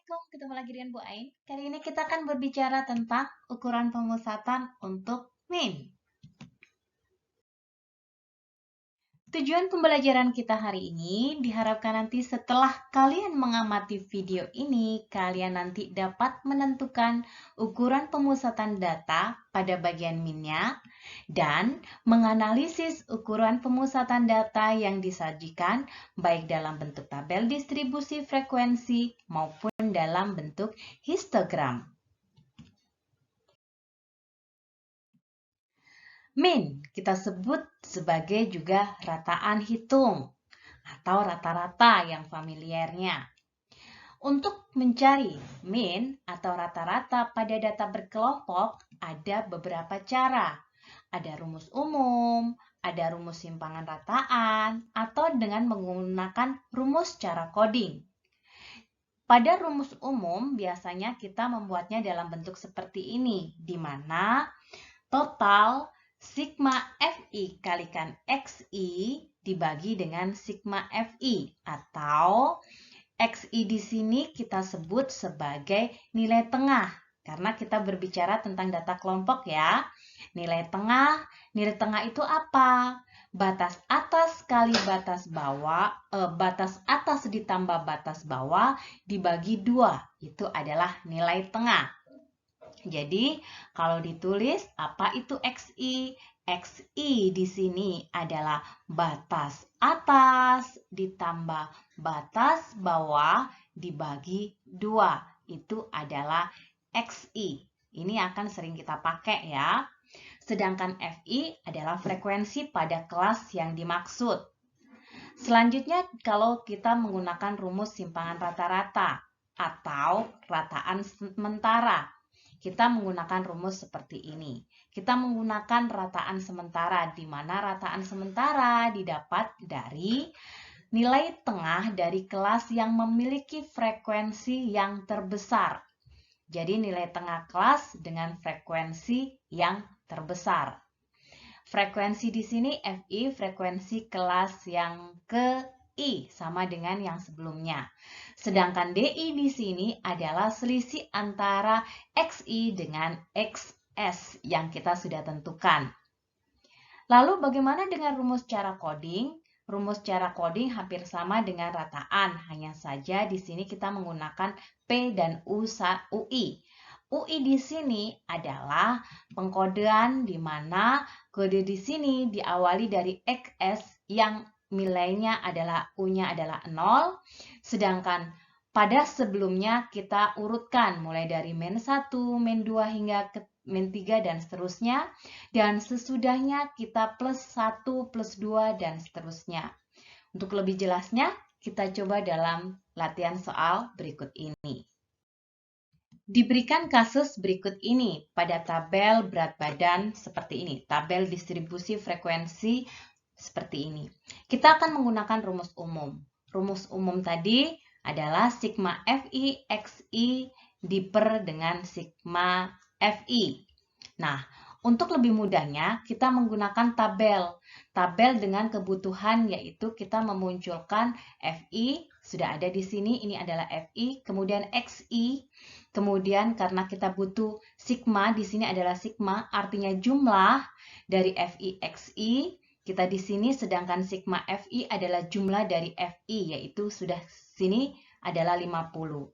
Assalamualaikum, ketemu lagi dengan Bu Ain. Kali ini kita akan berbicara tentang ukuran pemusatan untuk min. Tujuan pembelajaran kita hari ini diharapkan nanti setelah kalian mengamati video ini, kalian nanti dapat menentukan ukuran pemusatan data pada bagian minnya dan menganalisis ukuran pemusatan data yang disajikan baik dalam bentuk tabel distribusi frekuensi maupun dalam bentuk histogram. Min kita sebut sebagai juga rataan hitung atau rata-rata yang familiarnya. Untuk mencari min atau rata-rata pada data berkelompok ada beberapa cara. Ada rumus umum, ada rumus simpangan rataan, atau dengan menggunakan rumus cara coding. Pada rumus umum biasanya kita membuatnya dalam bentuk seperti ini, di mana total sigma Fi kalikan Xi dibagi dengan sigma Fi atau Xi di sini kita sebut sebagai nilai tengah karena kita berbicara tentang data kelompok ya. Nilai tengah itu apa? Batas atas kali batas bawah, batas atas ditambah batas bawah dibagi 2, itu adalah nilai tengah. Jadi, kalau ditulis apa itu Xi? Xi di sini adalah batas atas ditambah batas bawah dibagi 2. Itu adalah Xi. Ini akan sering kita pakai ya. Sedangkan Fi adalah frekuensi pada kelas yang dimaksud. Selanjutnya, kalau kita menggunakan rumus simpangan rata-rata atau rataan sementara, kita menggunakan rumus seperti ini. Kita menggunakan rataan sementara, di mana rataan sementara didapat dari nilai tengah dari kelas yang memiliki frekuensi yang terbesar. Jadi nilai tengah kelas dengan frekuensi yang terbesar. Frekuensi di sini Fi frekuensi kelas yang ke I sama dengan yang sebelumnya. Sedangkan Di di sini adalah selisih antara Xi dengan Xs yang kita sudah tentukan. Lalu bagaimana dengan rumus cara coding? Rumus cara coding hampir sama dengan rataan, hanya saja di sini kita menggunakan P dan UI. UI di sini adalah pengkodean di mana kode di sini diawali dari XS yang nilainya adalah U-nya adalah 0, sedangkan pada sebelumnya kita urutkan mulai dari min 1, min 2 hingga ke min 3 dan seterusnya, dan sesudahnya kita plus 1, plus 2 dan seterusnya. Untuk lebih jelasnya, kita coba dalam latihan soal berikut ini. Diberikan kasus berikut ini pada tabel berat badan seperti ini, tabel distribusi frekuensi seperti ini. Kita akan menggunakan rumus umum. Rumus umum tadi adalah sigma Fi Xi diper dengan sigma Fi. Nah, untuk lebih mudahnya kita menggunakan tabel. Tabel dengan kebutuhan yaitu kita memunculkan Fi, sudah ada di sini, ini adalah Fi, kemudian Xi, kemudian karena kita butuh sigma, di sini adalah sigma, artinya jumlah dari Fi Xi, kita di sini sedangkan sigma Fi adalah jumlah dari Fi, yaitu sudah sini adalah 50.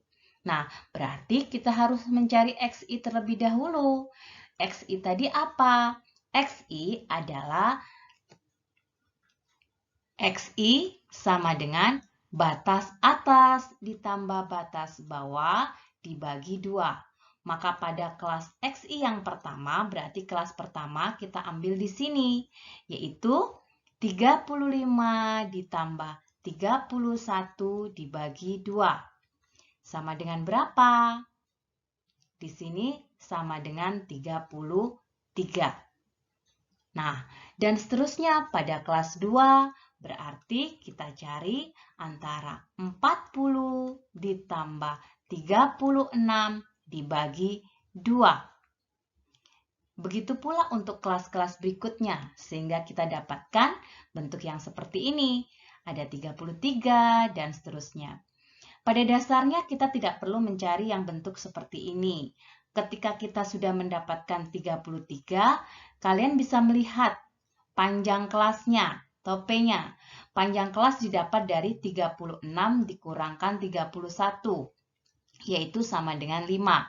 Nah, berarti kita harus mencari Xi terlebih dahulu. Xi tadi apa? Xi adalah Xi sama dengan batas atas ditambah batas bawah dibagi 2. Maka pada kelas Xi yang pertama, berarti kelas pertama kita ambil di sini, yaitu 35 ditambah 31 dibagi 2. Sama dengan berapa? Di sini sama dengan 33. Nah, dan seterusnya pada kelas 2, berarti kita cari antara 40 ditambah 36 dibagi 2. Begitu pula untuk kelas-kelas berikutnya, sehingga kita dapatkan bentuk yang seperti ini. Ada 33 dan seterusnya. Pada dasarnya kita tidak perlu mencari yang bentuk seperti ini. Ketika kita sudah mendapatkan 33, kalian bisa melihat panjang kelasnya, topenya. Panjang kelas didapat dari 36 dikurangkan 31, yaitu sama dengan 5.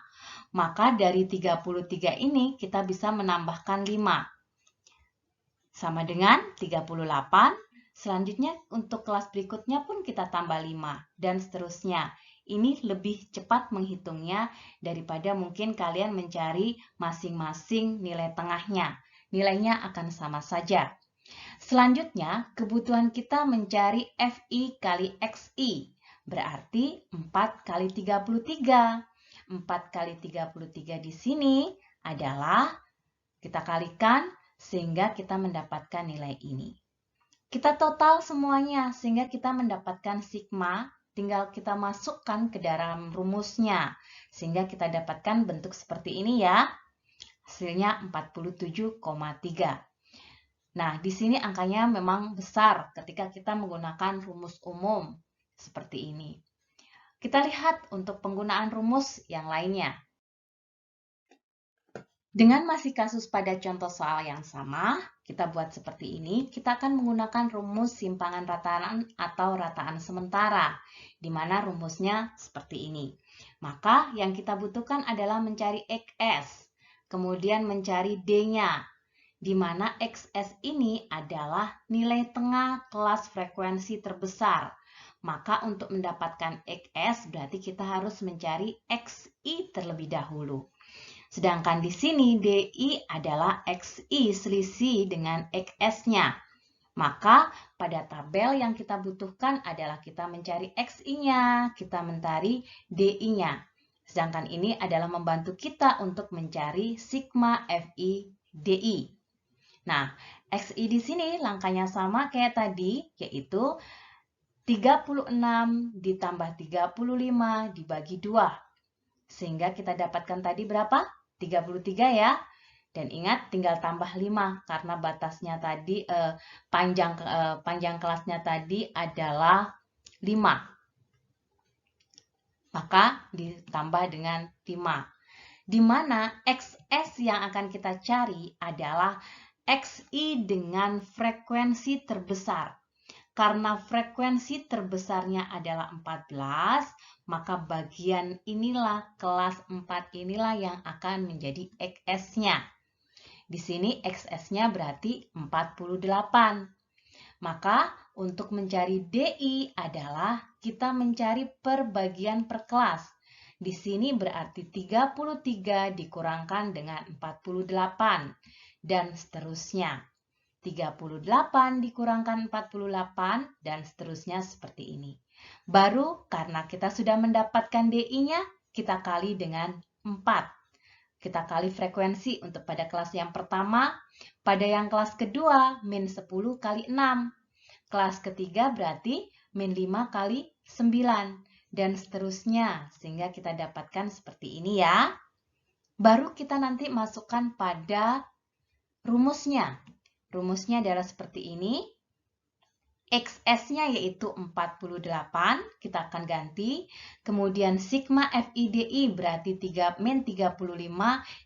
Maka dari 33 ini kita bisa menambahkan 5. Sama dengan 38. Selanjutnya untuk kelas berikutnya pun kita tambah 5 dan seterusnya. Ini lebih cepat menghitungnya daripada mungkin kalian mencari masing-masing nilai tengahnya. Nilainya akan sama saja. Selanjutnya, kebutuhan kita mencari FI kali XI. Berarti 4 kali 33. 4 kali 33 di sini adalah kita kalikan sehingga kita mendapatkan nilai ini. Kita total semuanya sehingga kita mendapatkan sigma, tinggal kita masukkan ke dalam rumusnya sehingga kita dapatkan bentuk seperti ini ya. Hasilnya 47,3. Nah, di sini angkanya memang besar ketika kita menggunakan rumus umum seperti ini. Kita lihat untuk penggunaan rumus yang lainnya. Dengan masih kasus pada contoh soal yang sama, kita buat seperti ini. Kita akan menggunakan rumus simpangan rataan atau rataan sementara, di mana rumusnya seperti ini. Maka yang kita butuhkan adalah mencari XS, kemudian mencari D-nya, di mana XS ini adalah nilai tengah kelas frekuensi terbesar. Maka untuk mendapatkan XS berarti kita harus mencari XI terlebih dahulu. Sedangkan di sini DI adalah XI selisih dengan XS-nya. Maka pada tabel yang kita butuhkan adalah kita mencari XI-nya, kita mencari DI-nya. Sedangkan ini adalah membantu kita untuk mencari sigma FI DI. Nah, XI di sini langkahnya sama kayak tadi, yaitu 36 ditambah 35 dibagi 2. Sehingga kita dapatkan tadi berapa? 33 ya. Dan ingat tinggal tambah 5 karena batasnya tadi panjang kelasnya tadi adalah 5. Maka ditambah dengan 5. Di mana XS yang akan kita cari adalah XI dengan frekuensi terbesar. Karena frekuensi terbesarnya adalah 14, maka bagian inilah, kelas 4 inilah yang akan menjadi XS-nya. Di sini XS-nya berarti 48. Maka untuk mencari DI adalah kita mencari perbagian per kelas. Di sini berarti 33 dikurangkan dengan 48 dan seterusnya. 38 dikurangkan 48 dan seterusnya seperti ini. Baru karena kita sudah mendapatkan DI-nya, kita kali dengan 4. Kita kali frekuensi untuk pada kelas yang pertama. Pada yang kelas kedua, min 10 kali 6. Kelas ketiga berarti min 5 kali 9. Dan seterusnya, sehingga kita dapatkan seperti ini ya. Baru kita nanti masukkan pada rumusnya. Rumusnya adalah seperti ini. XS-nya yaitu 48, kita akan ganti. Kemudian sigma FIDI berarti min 35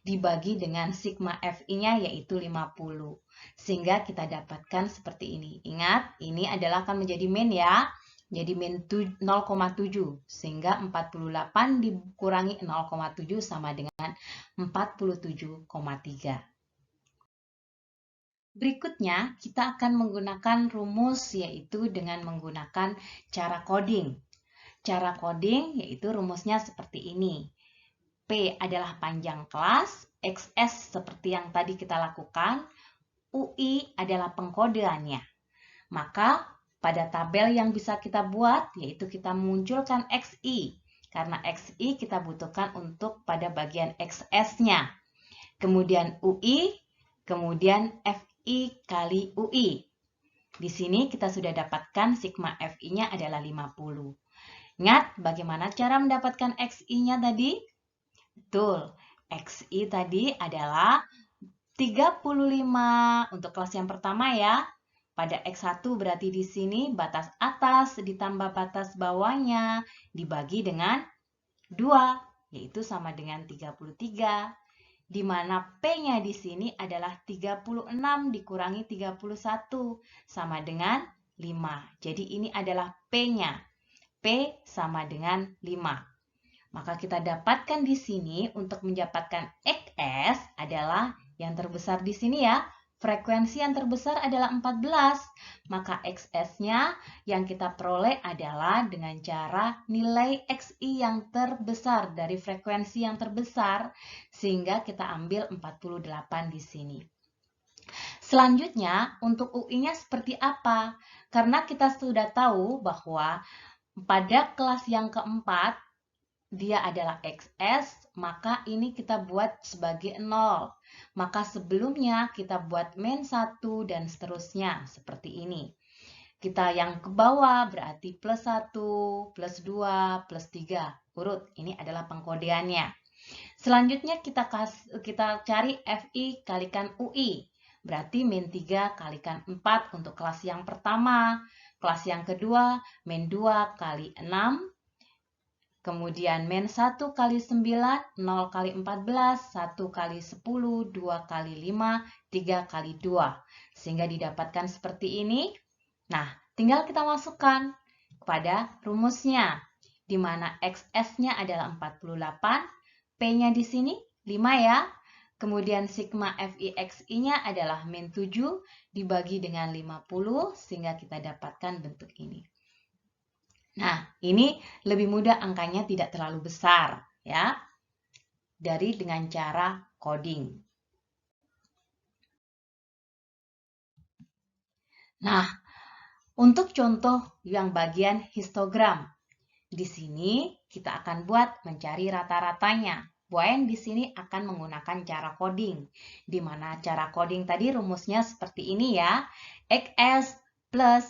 dibagi dengan sigma FI-nya yaitu 50. Sehingga kita dapatkan seperti ini. Ingat, ini adalah akan menjadi min ya. Jadi min 0,7. Sehingga 48 dikurangi 0,7 sama dengan 47,3. Berikutnya, kita akan menggunakan rumus yaitu dengan menggunakan cara coding. Cara coding yaitu rumusnya seperti ini. P adalah panjang kelas, XS seperti yang tadi kita lakukan, UI adalah pengkodeannya. Maka pada tabel yang bisa kita buat yaitu kita memunculkan XI. Karena XI kita butuhkan untuk pada bagian XS-nya. Kemudian UI, kemudian FI kali UI. Di sini kita sudah dapatkan sigma FI-nya adalah 50. Ingat bagaimana cara mendapatkan XI-nya tadi? Betul, XI tadi adalah 35 untuk kelas yang pertama ya. pada X1 berarti di sini batas atas ditambah batas bawahnya dibagi dengan 2, yaitu sama dengan 33. Di mana P-nya di sini adalah 36 dikurangi 31 sama dengan 5. Jadi ini adalah P-nya. P sama dengan 5. Maka kita dapatkan di sini untuk mendapatkan XS adalah yang terbesar di sini ya. Frekuensi yang terbesar adalah 14. Maka XS-nya yang kita peroleh adalah dengan cara nilai XI yang terbesar dari frekuensi yang terbesar. Sehingga kita ambil 48 di sini. Selanjutnya, untuk UI-nya seperti apa? Karena kita sudah tahu bahwa pada kelas yang keempat, dia adalah XS, maka ini kita buat sebagai 0. Maka sebelumnya kita buat min 1 dan seterusnya seperti ini. Kita yang ke bawah berarti plus 1, plus 2, plus 3. Urut, ini adalah pengkodeannya. Selanjutnya kita cari FI kalikan UI. Berarti min 3 kalikan 4 untuk kelas yang pertama. Kelas yang kedua, min 2 kali 6. Kemudian min 1 kali 9, 0 kali 14, 1 kali 10, 2 kali 5, 3 kali 2. Sehingga didapatkan seperti ini. Nah, tinggal kita masukkan kepada rumusnya. Di mana XS-nya adalah 48, P-nya di sini 5 ya. Kemudian sigma FIXI-nya adalah min 7 dibagi dengan 50, sehingga kita dapatkan bentuk ini. Nah, ini lebih mudah, angkanya tidak terlalu besar ya. Dengan cara coding. Nah, untuk contoh yang bagian histogram, di sini kita akan buat mencari rata-ratanya. Boen di sini akan menggunakan cara coding, di mana cara coding tadi rumusnya seperti ini ya. XS plus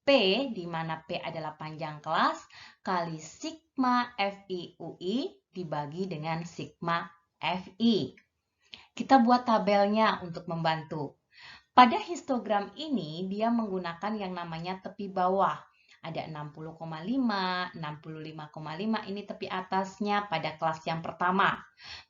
P, di mana P adalah panjang kelas, kali sigma FI UI dibagi dengan sigma FI. Kita buat tabelnya untuk membantu. Pada histogram ini, dia menggunakan yang namanya tepi bawah. Ada 60,5, 65,5, ini tepi atasnya pada kelas yang pertama.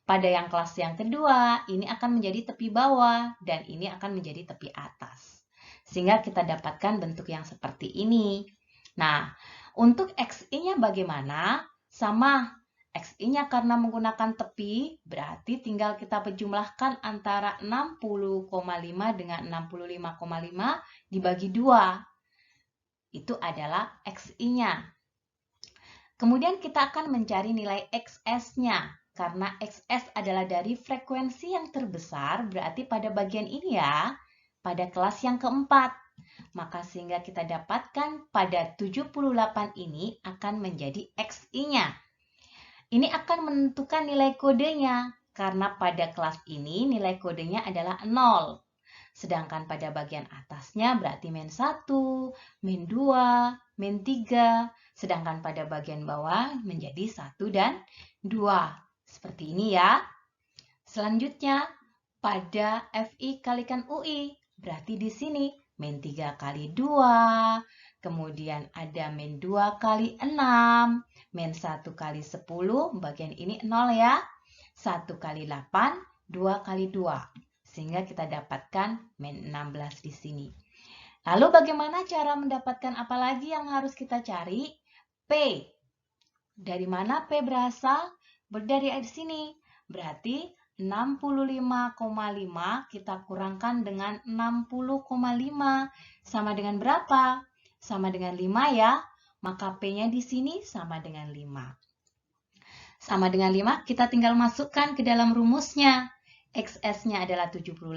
Pada yang kelas yang kedua, ini akan menjadi tepi bawah, dan ini akan menjadi tepi atas. Sehingga kita dapatkan bentuk yang seperti ini. Nah, untuk XI-nya bagaimana? Sama, XI-nya karena menggunakan tepi, berarti tinggal kita berjumlahkan antara 60,5 dengan 65,5 dibagi 2. Itu adalah XI-nya. Kemudian kita akan mencari nilai XS-nya. Karena XS adalah dari frekuensi yang terbesar, berarti pada bagian ini ya, pada kelas yang keempat. Maka sehingga kita dapatkan pada 78 ini akan menjadi XI-nya. Ini akan menentukan nilai kodenya, karena pada kelas ini nilai kodenya adalah 0. Sedangkan pada bagian atasnya berarti min 1, min 2, min 3. Sedangkan pada bagian bawah menjadi 1 dan 2. Seperti ini ya. Selanjutnya pada FI kalikan UI. Berarti di sini min 3 kali 2. Kemudian ada min 2 kali 6. Min 1 kali 10. Bagian ini 0 ya. 1 kali 8. 2 kali 2. Sehingga kita dapatkan min 16 di sini. Lalu bagaimana cara mendapatkan apa lagi yang harus kita cari? P. Dari mana P berasal? Dari sini. Berarti 65,5 kita kurangkan dengan 60,5. Sama dengan berapa? Sama dengan 5 ya. Maka P-nya di sini sama dengan 5. Sama dengan 5, kita tinggal masukkan ke dalam rumusnya. XS-nya adalah 78,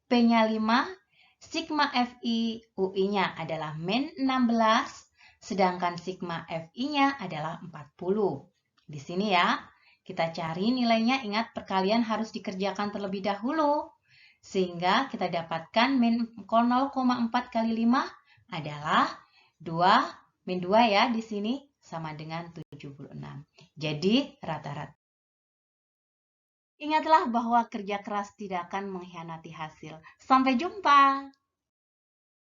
P-nya 5, sigma FI UI-nya adalah min 16, sedangkan sigma FI-nya adalah 40. Di sini ya, kita cari nilainya. Ingat, perkalian harus dikerjakan terlebih dahulu. Sehingga kita dapatkan min 0,4 kali 5 adalah 2, min 2 ya di sini, sama dengan 76. Jadi rata-rata. Ingatlah bahwa kerja keras tidak akan mengkhianati hasil. Sampai jumpa.